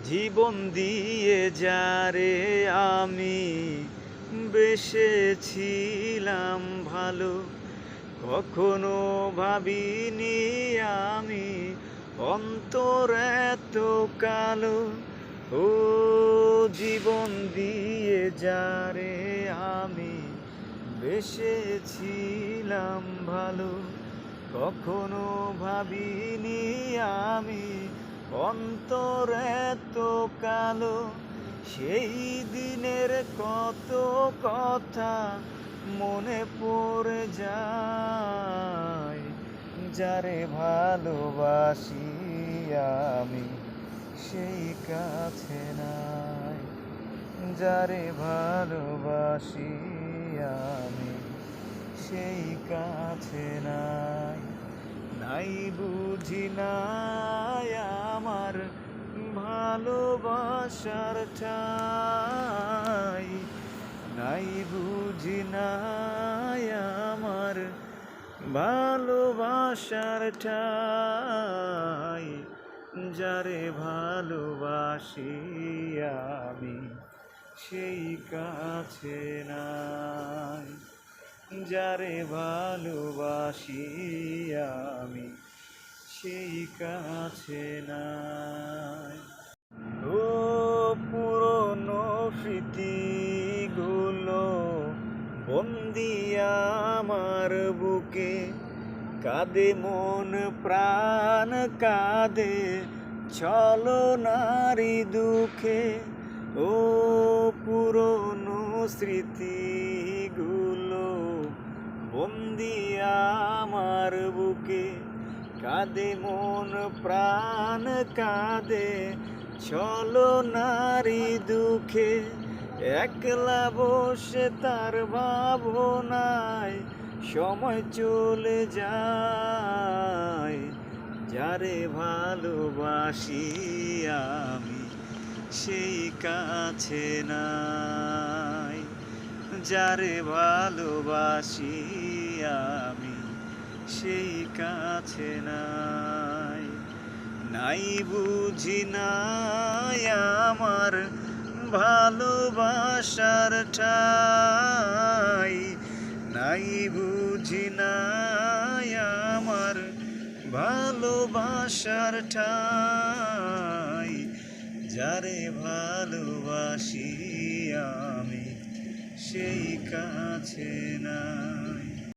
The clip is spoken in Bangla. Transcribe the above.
জীবন দিয়ে যারে আমি বেসেছিলাম ভালো, কখনো ভাবিনি আমি অন্তর এত কালো। ও জীবন দিয়ে যারে আমি বেসেছিলাম ভালো, কখনো ভাবিনি আমি অন্তর এত কালো। সেই দিনের কত কথা মনে পড়ে যায়, যারে ভালোবাসি আমি সেই কাছে নাই। যারে ভালোবাসি আমি সেই কাছে নাই। নাই বুঝি নাই আমার ভালোবাসার ঠাই, নাই বুঝি নাই আমার ভালোবাসার ঠাই। যারে ভালোবাসি আমি সেই কাছে নাই। যারে ভালোবাসি আমি সেই কাছে নাই। ও পুরনো স্মৃতিগুলো বন্দি আমার বুকে, কাঁদে মন প্রাণ কাঁদে ছলনারি দুঃখে। ও পুরনো স্মৃতিগুলো বন্দি আমার বুকে, কাঁদে মন প্রাণ কাঁদে ছলনারি দুঃখে। একলা বসে তার ভাবনায় সময় চলে যায়, যারে ভালোবাসি আমি সেই কাছে নাই। যারে ভালোবাসি আমি সেই কাছে নাই। নাই বুঝি নাই আমার ভালোবাসার ঠাই, নাই বুঝি নাই আমার ভালোবাসার ঠাই। যারে ভালোবাসি আমি সেই কাছে না।